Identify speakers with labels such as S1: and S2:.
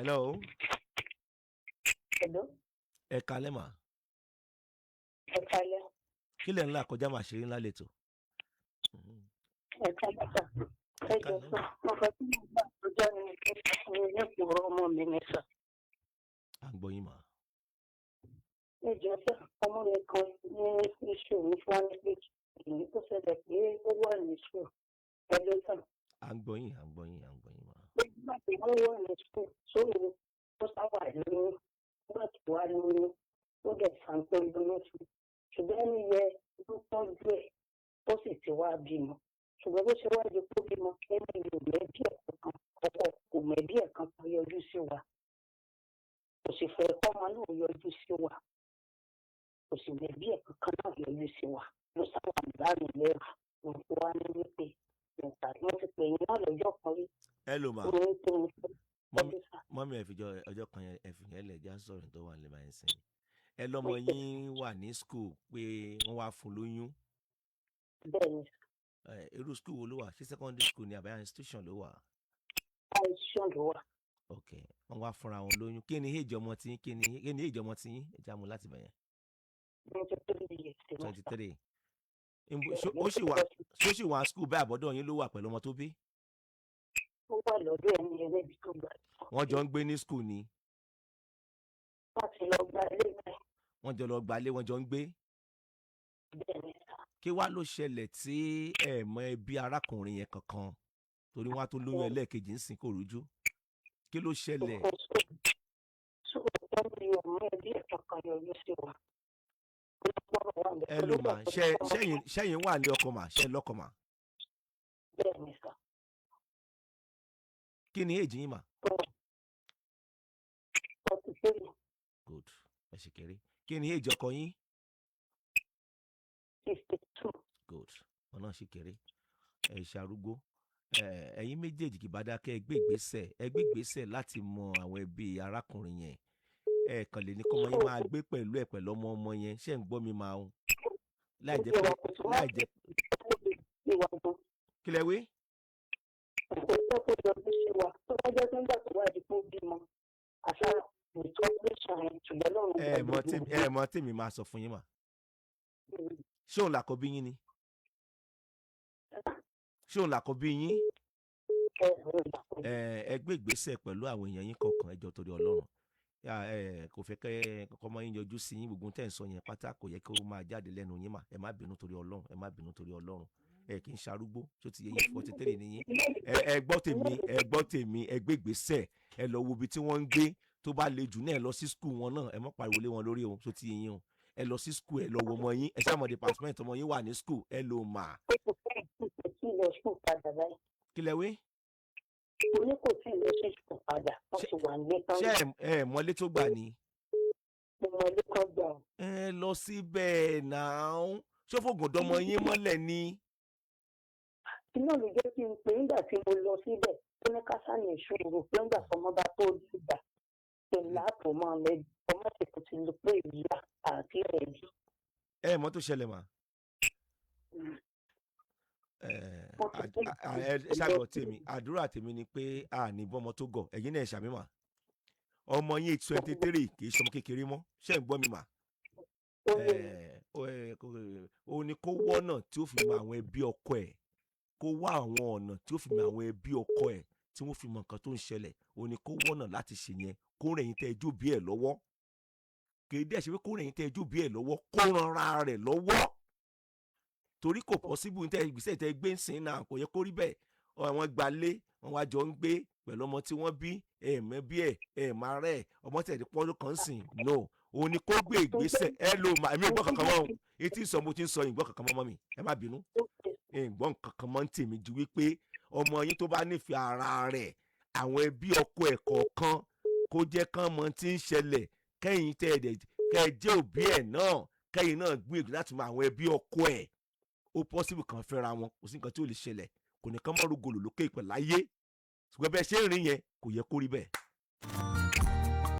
S1: Hello.
S2: Hello.
S1: Ẹ kalẹ́ mà.
S2: Ẹ kalẹ́.
S1: Kí lẹ̀ ńlá kọjá máa ṣeré ńlá lẹ́tọ̀?
S2: Ẹ kalẹ́ sà. Ẹ jọ sọ, mo fẹ́ kí mo gbà kọjá ní nípò ọmọ mi ní sà.
S1: À ń gbọ́ yín mà.
S2: Ẹ jọ sọ, ọmọ mi kan ní iṣu mi fún wa ní pé èyí tó ṣẹlẹ̀ pé ó wà ní iṣu. Ẹ ló sà.
S1: À ń gbọ́ yín, à ń gbọ́ yín, à ń gbọ́ yín mà.
S2: Nígbà tí wọ́n wà ní iṣu, sóòrò ó sáwà lóyún. Nígbà tí wàá lóyún, ó dẹ̀ sàǹpé lóyún fún. Ṣùgbọ́n ẹni yẹ ló tọ́jú ẹ̀, ó sì ti wá bímọ. Ṣùgbọ́n bó ṣe wá di kó bímọ, ẹni yóò mẹ́bí ẹ̀ kankan, ọkọ kò mẹ́bí ẹ̀ kankan yọjú sí wa. Kò sì fẹ́ kọ́mọ náà yọjú sí wa. Kò sì mẹ́bí ẹ̀ kankan náà yọjú sí wa. Ló sábà bá mi lẹ́rù. Mo fi wá ní wípé nígbà tí wọ́n ti pè yín náà lọ́jọ́ kan rí.
S1: Ẹ lò mà.
S2: Mo ń tó ń fẹ́ ọ́fíìsà.
S1: Mọ́mí ẹ fi ọjọ́ kan yẹn ẹ fi yẹn lẹ̀ já sọ̀rọ̀ tó wà nílẹ̀ báyìí sìn. Ẹ lọ́mọ yín wà ní school pé wọ́n wá fún lóyún.
S2: Bẹ́ẹ̀ni.
S1: Irú school wo ló wà? Ṣé secondary school ni àbí institution ló wà?
S2: Institution ló wà.
S1: Ok, wọ́n wá fúnra wọn lóyún. Kí ni age ọmọ tí yín? Kí ni age ọmọ tí yín? Ẹ já mu láti bẹ̀yẹn.
S2: 23 years.
S1: 23. Ṣó sì wà school bẹ́ẹ̀ àbọ̀dọ̀ yín ló wà pẹ̀lú ọmọ tó bí?
S2: Ó wà lọ́dọ̀ ẹni ẹlẹ́bi tó gbà.
S1: Wọ́n jọ ń gbé ní school ni.
S2: Wọ́n ti lọ gba ilé náà.
S1: Wọ́n jọ lọ gba ilé, wọ́n jọ ń gbé.
S2: Bẹ́ẹ̀ni sà.
S1: Kí wá ló ṣẹlẹ̀ tí ẹ mọ ẹbí arákùnrin yẹn kankan torí wọ́n á tó lóyún ẹlẹ́ẹ̀kejì ń sìn kò rújú? Kí ló ṣẹlẹ̀?
S2: Sọ́kòtò mi ò mọ ẹbí ẹ̀ kankan yọjú sí wa.
S1: Ẹ ló mà ṣẹ́yìn wà ní ọkọ mà ṣẹ́ lọ́kọ mà.
S2: Bẹ́ẹ̀ni sà.
S1: Kí ni èjì yín mà?
S2: 43.
S1: Good, ẹ ṣì kéré. Kí ni èjì ọkọ yín?
S2: 52.
S1: Good, wọn náà ṣì kéré. Ẹ ṣàrúgbó. Ẹ̀yin méjèèjì kì bá dákẹ́ ẹ gbé ìgbésẹ̀ láti mọ àwọn ẹbí arákùnrin yẹn. Ẹ kàn lè ní kọ́mọ yín máa gbé pẹ̀lú ẹ̀ pẹ̀lú ọmọ yẹn. Ṣé ń gbọ́ mi máa ń? Láì jẹ́. Kí lẹ wí? Ẹ mọ tèmi máa sọ fún yín mà. Ṣé òun làkọ́bí yín ni? Ṣé òun làkọ́bí yín? Ẹ gbé ìgbésẹ̀ pẹ̀lú àwọn èèyàn yín kọ̀ọ̀kan ẹjọ́ torí Ọlọ́run. Kò fẹ́ kẹ́ kọ́mọ yín yọjú sí yín gbogbo tẹ́ ń sọ yẹn pátá kò yẹ kó máa jáde lẹ́nu yín mà. Ẹ má bínú torí Ọlọ́run, ẹ má bínú torí Ọlọ́run. Ẹ kì í ṣarúgbó tó ti yẹ yín 43 nìyí. Ẹ gbọ́ tèmi, ẹ gbé ìgbésẹ̀, ẹ lọ wo ibi tí wọ́n ń gbé tó bá le jù náà ẹ lọ sí school wọn náà, ẹ má pariwo lé wọn lórí o tó ti yẹ yín o. Ẹ lọ sí school ẹ lọ wo ọmọ yín, ẹ ṣàmọ̀ department ọmọ yín wà ní school ẹ lọ mà. Kí lẹ wí?
S2: Mo ní kò tí ì lọ sí ìṣòro padà, wọ́n ti wà ní tán.
S1: Ṣé ẹ mọ́lé tó gbà ni?
S2: Mo mọ̀lé kan gbà.
S1: Ẹ lọ síbẹ̀ náà. Ṣé fògùn dọmọ yín mọ́lẹ̀ ni?
S2: Iná ló jẹ́ kí n pè nígbà tí mo lọ síbẹ̀ tó ní kásánì ìṣòro pé nígbà tó ọmọ bá tó dìgbà ìlà àpò máa lẹ́bi ọmọ sì kò ti lè pé ìyá àti ẹ̀bí.
S1: Ẹ mọ̀ tó ṣẹlẹ̀ mà. Ṣàgbọ̀ tèmi àdúrà tèmi ni pé a ní bọ́mọ tó gọ̀ ẹ̀yin náà ṣàmì mà. Ọmọ yín 23 kì í ṣọmọ kékeré mọ́ ṣé ń gbọ́ mi mà. Ó ní kó wọ́nà tí ó fi mọ àwọn ẹbí ọkọ ẹ̀, kó wá àwọn ọ̀nà tí ó fi mọ àwọn ẹbí ọkọ ẹ̀ tí wọ́n fi mọ nǹkan tó ń ṣẹlẹ̀. Ó ní kó wọ́nà láti ṣe yẹn kó rẹ̀ yín tẹ́ ẹjú bí ẹ̀ lọ́wọ́. Kéde ẹ̀ ṣe pé kó rẹ̀ yín tẹ́ ẹjú bí ẹ̀ lọ́wọ́ kó ranra rẹ̀ lọ́wọ́. Torí kò possible ní ìgbésẹ̀ tẹ́ gbé ń sìn náà kò yẹ kó rí bẹ́ẹ̀. Àwọn gbalé wọn wá jọ ń gbé pẹ̀lú ọmọ tí wọ́n bí ẹ̀ẹ̀mẹ́bí ẹ̀ẹ̀má rẹ̀ ọmọ tẹ̀lé pọ́nlú kan sìn no. Ó ní kó gbé ìgbésẹ̀ ẹ ló mà èmi ìgbọ́ kankan mọ́ etí sọ mo ti ń sọ ìgbọ́ kankan mọ́ mi ẹ má bínú. Ìgbọ́ kankan mọ́ ń tèmi ju wípé ọmọ yín tó bá nífẹ̀ẹ́ ara rẹ̀ àwọn ẹbí ọkọ ẹ̀ kọ̀ọ̀kan kó jẹ́ kán mọ tí ń ṣẹlẹ̀ kẹ́yìn tẹ́ ẹ jẹ́ òbí ẹ̀ náà kẹ́yìn náà gbìyànjú láti mọ àwọn ẹbí ọkọ ẹ̀ ó possible kan fẹ́ra wọn kò sí nǹkan tí ò lè ṣẹlẹ̀ kò ní kán mọ́ rúgolò lókè ìpẹ̀ láyé ṣùgbọ́n bẹ́ẹ̀ ṣe ń rìn yẹn kò yẹ kó rí bẹ́ẹ̀.